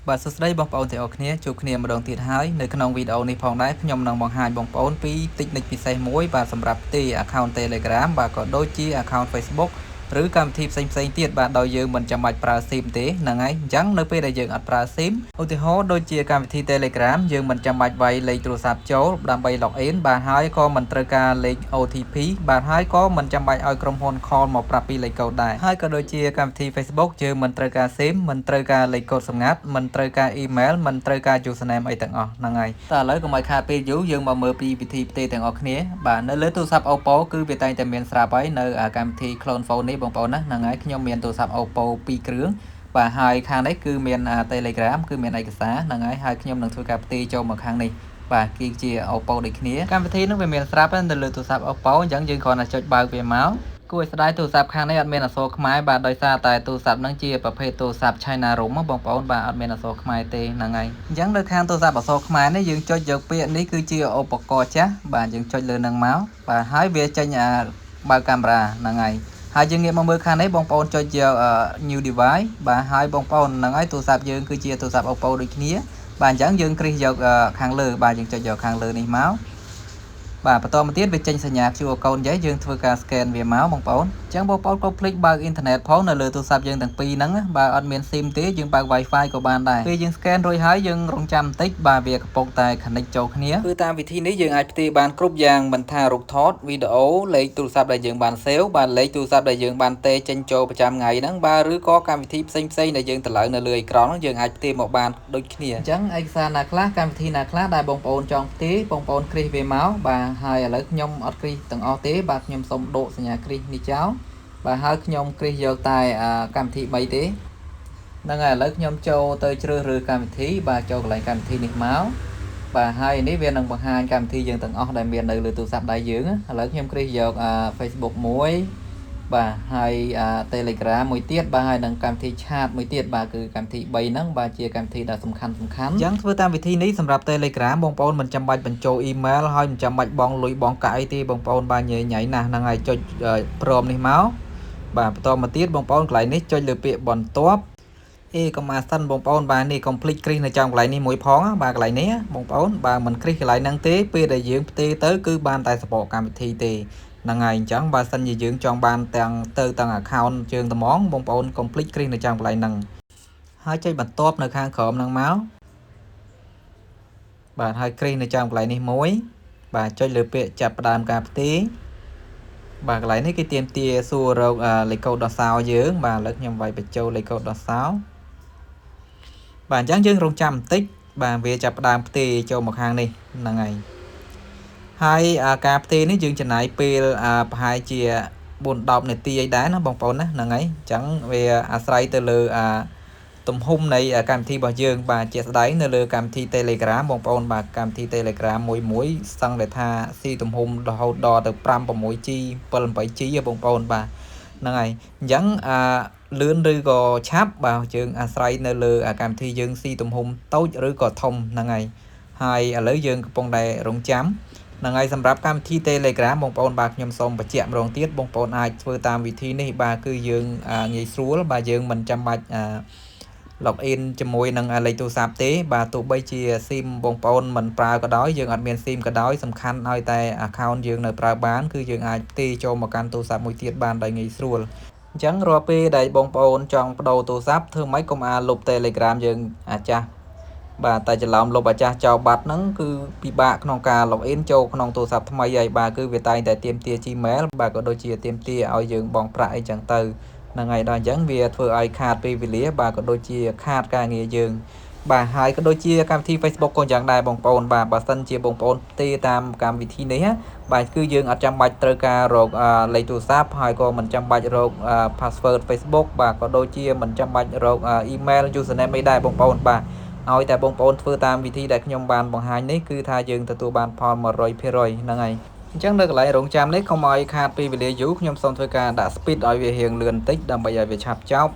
បាទសួស្តីបងប្អូនទាំងអស់គ្នាជួបគ្នាម្ដងទៀតហើយនៅក្នុងវីដេអូនេះផងដែរខ្ញុំនឹងបង្ហាញបងប្អូនពី technique ពិសេសមួយបាទសម្រាប់ទី account Telegram បាទក៏ដូចជា account Facebook ឬកម្មវិធីផ្សេងៗទៀតបាទដោយយើងមិនចាំបាច់ប្រើ SIM ទេហ្នឹងហើយអញ្ចឹងនៅពេលដែលយើងអត់ប្រើ SIM ឧទាហរណ៍ដូចជាកម្មវិធី Telegram យើងមិនចាំបាច់វាយលេខទូរស័ព្ទចូលដើម្បី log in បាទហើយក៏មិនត្រូវការលេខ OTP បាទហើយក៏មិនចាំបាច់ឲ្យក្រុមហ៊ុន call មកប្រាប់ពីលេខកូដដែរហើយក៏ដូចជាកម្មវិធី Facebook យើងមិនត្រូវការ SIM មិនត្រូវការលេខកូដសម្ងាត់មិនត្រូវការ email មិនត្រូវការ username អីទាំងអស់ហ្នឹងហើយតែឥឡូវកុំឲ្យខាតពេលយូរយើងមកមើលពីវិធីផ្ទេរទាំងអស់គ្នាបាទនៅលើទូរស័ព្ទ Oppo គឺវាតែងតែមានស្រាប់ហើយនៅកម្មវិធី clone phone នេះបងប្អូនណាហ្នឹងហើយខ្ញុំមានទូរស័ព្ទ Oppo 2 គ្រឿងបាទហើយខាងនេះគឺមាន Telegram គឺមានឯកសារហ្នឹងហើយខ្ញុំនឹងធ្វើការផ្ទេរចូលមកខាងនេះបាទគឺជា Oppo ដូចគ្នាកម្មវិធីនោះវាមានស្រាប់នៅលើទូរស័ព្ទ Oppo អញ្ចឹងយើងគ្រាន់តែចុចបើកវាមកគួរឲ្យស្ដាយទូរស័ព្ទខាងនេះអត់មានអក្សរខ្មែរបាទដោយសារតែទូរស័ព្ទហ្នឹងជាប្រភេទទូរស័ព្ទ China ROM បងប្អូនបាទអត់មានអក្សរខ្មែរទេហ្នឹងហើយអញ្ចឹងនៅខាងទូរស័ព្ទអក្សរខ្មែរនេះយើងចុចយកពាក្យនេះគឺជាឧបករណ៍ចាស់បាទយើងចុចលើនឹងមកបាទហើយវាចេញបើកកាមេរ៉ាហ្នឹងហើយយើងងាកមកមើលខាងនេះបងប្អូនចុចយក new device បាទហើយបងប្អូនហ្នឹងហើយទូរស័ព្ទយើងគឺជាទូរស័ព្ទ Oppo ដូចគ្នាបាទអញ្ចឹងយើងគ្រីសយកខាងលើបាទយើងចុចយកខាងលើនេះមកបាទបន្តមកទៀតវាចេញសញ្ញា QR code និយាយយើងធ្វើការ scan វាមកបងប្អូនអញ្ចឹងបងប្អូនកុំភ្លេចបើកអ៊ីនធឺណិតផងនៅលើទូរស័ព្ទយើងទាំងពីរហ្នឹងបើអត់មាន SIM ទេយើងបើក Wi-Fi ក៏បានដែរពេលយើង scan រួចហើយយើងរងចាំបន្តិចបាទវាកំពុងតែ connect ចូលគ្នាគឺតាមវិធីនេះយើងអាចផ្ទេរបានគ្រប់យ៉ាងមិនថារូបថតវីដេអូលេខទូរស័ព្ទដែលយើងបាន save បាទលេខទូរស័ព្ទដែលយើងបានទេចេញចូលប្រចាំថ្ងៃហ្នឹងបាទឬក៏កម្មវិធីផ្សេងៗដែលយើងតម្លើងនៅលើអេក្រង់ហ្នឹងយើងអាចផ្ទេរមកបានដូចគ្នាអញ្ចឹងឯកសារណាខ្លះកម្មវិធីណាខ្លះដែលបងប្អូនចង់ផ្ទេរបងប្អូនគ្រីសវាមកបាទហើយឥឡូវខ្ញុំអត់គ្រីសទាំងអស់ទេបាទខ្ញុំសូមដកសញ្ញាគ្រីសនេះចោលបាទហើយខ្ញុំគ្រីសយកតែកម្មវិធី3ទេហ្នឹងហើយឥឡូវខ្ញុំចូលទៅជ្រើសរើសកម្មវិធីបាទចូលកន្លែងកម្មវិធីនេះមកបាទហើយនេះវានឹងបង្ហាញកម្មវិធីយើងទាំងអស់ដែលមាននៅលើទូរស័ព្ទដៃយើងឥឡូវខ្ញុំគ្រីសយក Facebook មួយបាទហើយ Telegram មួយទៀតបាទហើយនឹងកម្មវិធី chat មួយទៀតបាទគឺកម្មវិធី3ហ្នឹងបាទជាកម្មវិធីដែលសំខាន់អញ្ចឹងធ្វើតាមវិធីនេះសម្រាប់ Telegram បងប្អូនមិនចាំបាច់បញ្ចូល email ហើយមិនចាំបាច់បង់លុយបង់កាក់អីទេបងប្អូនបាទញ៉ៃណាស់ហ្នឹងហើយចុចព្រមនេះមកបាទបន្តមកទៀតបងប្អូនកន្លែងនេះចុចលើពាក្យបន្ទាប់កុំអាសិនបងប្អូនបាទនេះ complete គ្រីសនៅចំកន្លែងនេះមួយផងបាទកន្លែងនេះបងប្អូនបើមិនគ្រីសកន្លែងហ្នឹងទេពេលដែលយើងផ្ទេរទៅគឺបានតែសពកកម្មវិធីទេហ្នឹងហើយអញ្ចឹងបើសិនជាយើងចង់បានទាំង account ជើងត្មងបងប្អូន complete គ្រីសនៅចំកន្លែងហ្នឹងហើយចុចបន្ទាប់នៅខាងក្រោមហ្នឹងមកបាទហើយគ្រីសនៅចំកន្លែងនេះមួយបាទចុចលើពាក្យចាប់ផ្ដើមការផ្ទេរបាទកន្លែងនេះគេទាមទារសួររកលេខកូដដោះសោយើងបាទឥឡូវខ្ញុំវាយបញ្ចូលលេខកូដដោះសោបាទអញ្ចឹងយើងរងចាំបន្តិចបាទវាចាប់ផ្ដើមផ្ទេរចូលមកខាងនេះហ្នឹងហើយការផ្ទេរនេះយើងចំណាយពេលប្រហែលជា4-10នាទីអីដែរណាបងប្អូនណាហ្នឹងហើយអញ្ចឹងវាអាស្រ័យទៅលើទំហំនៃកម្មវិធីរបស់យើងបាទជាក់ស្ដែងនៅលើកម្មវិធី Telegram បងប្អូនបាទកម្មវិធី Telegram មួយសឹងតែថាស៊ីទំហំរហូតដល់ទៅ 5-6G 7-8G បងប្អូនបាទហ្នឹងហើយអញ្ចឹងលឿនឬក៏ឆាប់បាទយើងអាស្រ័យនៅលើកម្មវិធីយើងស៊ីទំហំតូចឬក៏ធំហ្នឹងហើយឥឡូវយើងកំពុងតែរងចាំហ្នឹងហើយសម្រាប់កម្មវិធី Telegram បងប្អូនបាទខ្ញុំសូមបញ្ជាក់ម្ដងទៀតបងប្អូនអាចធ្វើតាមវិធីនេះបាទគឺយើងងាយស្រួលបាទយើងមិនចាំបាច់log in ជាមួយនឹងលេខទូរស័ព្ទទេបាទទោះបីជា SIM បងប្អូនមិនប្រើក៏ដោយយើងអត់មាន SIM ក៏ដោយសំខាន់ឲ្យតែ account យើងនៅប្រើបានគឺយើងអាចផ្ទេរចូលមកកាន់ទូរស័ព្ទមួយទៀតបានដោយងាយស្រួលអញ្ចឹងរាល់ពេលដែលបងប្អូនចង់បដូរទូរស័ព្ទធ្វើម៉េចកុំលុប Telegram យើងចាស់បាទតែច្រឡំលុបចាស់ចោលបាត់ហ្នឹងគឺពិបាកក្នុងការ log in ចូលក្នុងទូរស័ព្ទថ្មីហើយបាទគឺវាតែងតែទាមទារ Gmail បាទក៏ដូចជាទាមទារឲ្យយើងបង់ប្រាក់អីចឹងទៅហ្នឹងហើយដល់អញ្ចឹងវាធ្វើឲ្យខាតពេលវេលាបាទក៏ដូចជាខាតការងារយើងបាទហើយក៏ដូចជាកម្មវិធី Facebook ក៏យ៉ាងដែរបងប្អូនបាទបើសិនជាបងប្អូនផ្ទេរតាមកម្មវិធីនេះបាទគឺយើងអត់ចាំបាច់ត្រូវការរកលេខទូរស័ព្ទហើយក៏មិនចាំបាច់រក password Facebook បាទក៏ដូចជាមិនចាំបាច់រក email username អីដែរបងប្អូនបាទឲ្យតែបងប្អូនធ្វើតាមវិធីដែលខ្ញុំបានបង្ហាញនេះគឺថាយើងទទួលបានផល 100% ហ្នឹងហើយអញ្ចឹងនៅកន្លែងរងចាំនេះកុំឲ្យខាតពេលវេលាយូរខ្ញុំសូមធ្វើការដាក់ speed ឲ្យវារៀងលឿនបន្តិចដើម្បីឲ្យវាឆាប់ចប់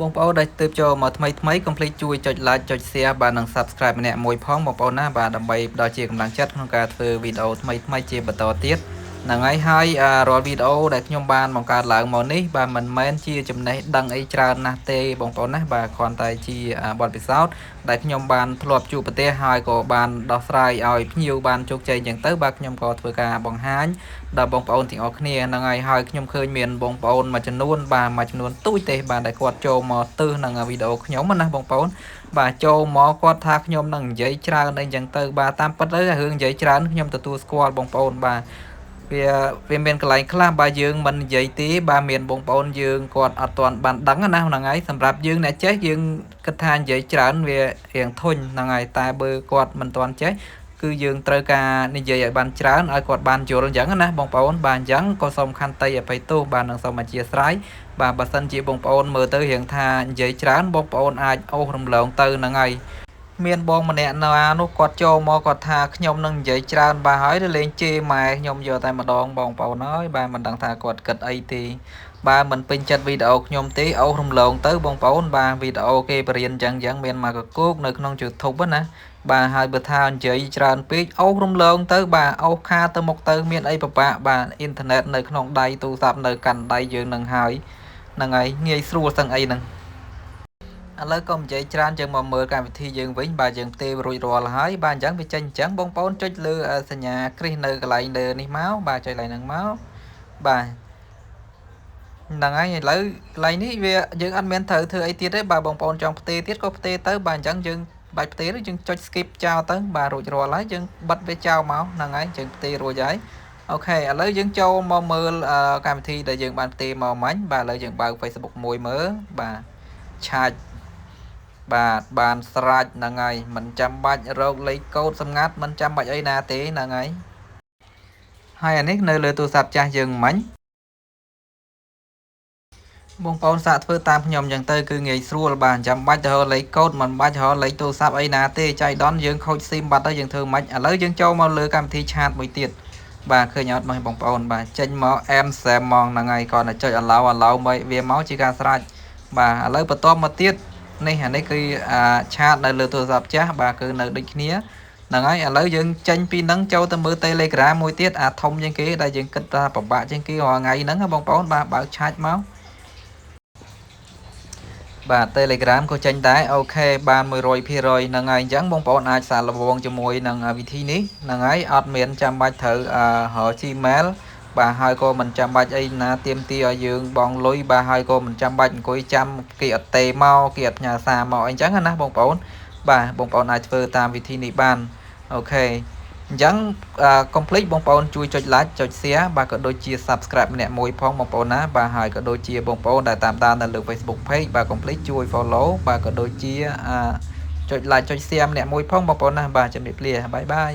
បងប្អូនដែលទើបចូលមកថ្មីកុំភ្លេចជួយចុច like ចុច share បាទនិង subscribe ម្នាក់មួយផងបងប្អូនណាបាទដើម្បីផ្ដល់ជាកម្លាំងចិត្តក្នុងការធ្វើវីដេអូថ្មីជាបន្តទៀត ហ្នឹងហើយហើយរាល់វីដេអូដែលខ្ញុំបានបង្កើតឡើងមកនេះបាទមិនមែនជាចំណេះដឹងអីច្រើនណាស់ទេបងប្អូនណាបាទគ្រាន់តែជាបទពិសោធន៍ដែលខ្ញុំបានធ្លាប់ជួបប្រទះហើយក៏បានដោះស្រាយឲ្យភ្ញៀវបានជោគជ័យអញ្ចឹងទៅបាទខ្ញុំក៏ធ្វើការបង្ហាញដល់បងប្អូនទាំងអស់គ្នាហ្នឹងហើយខ្ញុំឃើញមានបងប្អូនមួយចំនួនបាទមួយចំនួនទូចទេបាទដែលគាត់ចូលមកទើសនឹងវីដេអូខ្ញុំណាបងប្អូនបាទចូលមកគាត់ថាខ្ញុំនឹងនិយាយច្រើនអីចឹងទៅបាទតាមពិតទៅរឿងនិយាយច្រើនខ្ញុំទទួលស្គាល់បងប្អូនបាទវាមានកន្លែងខ្លះបើយើងមិននិយាយទេបាទមានបងប្អូនយើងគាត់អត់ទាន់បានដឹងណាហ្នឹងហើយសម្រាប់យើងអ្នកចេះយើងគិតថានិយាយច្រើនវារៀងធុញហ្នឹងហើយតែបើគាត់មិនទាន់ចេះគឺយើងត្រូវការនិយាយឲ្យបានច្រើនឲ្យគាត់បានយល់អញ្ចឹងណាបងប្អូនបាទអញ្ចឹងក៏សូមខន្តីអភ័យទោសបាទនឹងសូមអធិស្ឋានបាទបើសិនជាបងប្អូនមើលទៅរៀងថានិយាយច្រើនបងប្អូនអាចអូសរំលងទៅហ្នឹងហើយមានបងម្នាក់នៅនោះគាត់ចូលមកគាត់ថាខ្ញុំនឹងនិយាយច្រើនបាទហើយទៅលេងជេរម៉ែខ្ញុំយកតែម្ដងបងប្អូនហើយបាទមិនដឹងថាគាត់គិតអីទេបាទមិនពេញចិត្តវីដេអូខ្ញុំទេអូសរំលងទៅបងប្អូនបាទវីដេអូគេបរៀនអញ្ចឹងមានមកកគោកនៅក្នុង YouTube ណាបាទហើយបើថានិយាយច្រើនពេកអូសរំលងទៅបាទអូសខាទៅមុខទៅមានអីពិបាកបាទអ៊ីនធឺណិតនៅក្នុងដៃទូរស័ព្ទនៅកាន់ដៃយើងនឹងហើយហ្នឹងហើយងាយស្រួលស្ទឹងអីហ្នឹងឥឡូវក៏និយាយច្រើនយើងមកមើលកម្មវិធីយើងវិញបាទយើងផ្ទេររួចរាល់ហើយបាទអញ្ចឹងវាចេញអញ្ចឹងបងប្អូនចុចលើសញ្ញាគ្រីសនៅកន្លែងលើនេះមកបាទចុចកន្លែងហ្នឹងមកបាទហ្នឹងហើយឥឡូវកន្លែងនេះវាយើងអត់មានត្រូវធ្វើអីទៀតទេបាទបងប្អូនចង់ផ្ទេរទៀតក៏ផ្ទេរទៅបាទអញ្ចឹងយើងបាច់ផ្ទេរទេយើងចុច skip ចោលទៅបាទរួចរាល់ហើយយើងបិទវាចោលមកហ្នឹងហើយយើងផ្ទេររួចហើយអូខេឥឡូវយើងចូលមកមើលកម្មវិធីដែលយើងបានផ្ទេរមកមិញបាទឥឡូវយើងបើក Facebook មួយមើលបាទឆាច់បាទបានស្រាច់ហ្នឹងហើយមិនចាំបាច់រកលេខកូដសម្ងាត់មិនចាំបាច់អីណាទេហ្នឹងហើយហើយអានេះនៅលើទូរស័ព្ទចាស់យើងមិញបងប្អូនសាកធ្វើតាមខ្ញុំអញ្ចឹងទៅគឺងាយស្រួលបាទចាំបាច់ទៅរកលេខកូដមិនបាច់រកលេខទូរស័ព្ទអីណាទេចៃដន្យយើងខូចស៊ីមបាត់ទៅយើងធ្វើមិនឥឡូវយើងចូលមកលើកម្មវិធីឆាតមួយទៀតបាទឃើញអត់បងប្អូនបាទចេញមកអែមសែមហ្មងហ្នឹងហើយគាត់តែចុច allow មកវាមកជាការស្រាច់បាទឥឡូវបន្តមកទៀតនេះអានេះគឺឆាតនៅលើទូរស័ព្ទចាស់បាទគឺនៅដូចគ្នាហ្នឹងហើយឥឡូវយើងចេញពីហ្នឹងចូលទៅមើល Telegram មួយទៀតធំជាងគេដែលយើងគិតថាពិបាកជាងគេរាល់ថ្ងៃហ្នឹងបងប្អូនបាទបើកឆាច់មកបាទ Telegram ក៏ចេញដែរអូខេបាន 100% ហ្នឹងហើយអញ្ចឹងបងប្អូនអាចសាកល្បងជាមួយនឹងវិធីនេះហ្នឹងហើយអត់មានចាំបាច់ត្រូវរក Gmail បាទហើយក៏មិនចាំបាច់អីណាទៀមទីឲ្យយើងបងលុយបាទហើយក៏មិនចាំបាច់អង្គុយចាំគេអត់ទេមកគេអត់ផ្ញើសារមកអីចឹងណាបងប្អូនបាទបងប្អូនអាចធ្វើតាមវិធីនេះបានអូខេអញ្ចឹងcomplete បងប្អូនជួយចុច like ចុច share បាទក៏ដូចជា subscribe ម្នាក់មួយផងបងប្អូនណាបាទហើយក៏ដូចជាបងប្អូនដែលតាមដាននៅលើ Facebook page បាទ complete ជួយ follow បាទក៏ដូចជាចុច like ចុច share ម្នាក់មួយផងបងប្អូនណាបាទជំរាបលាបាយបាយ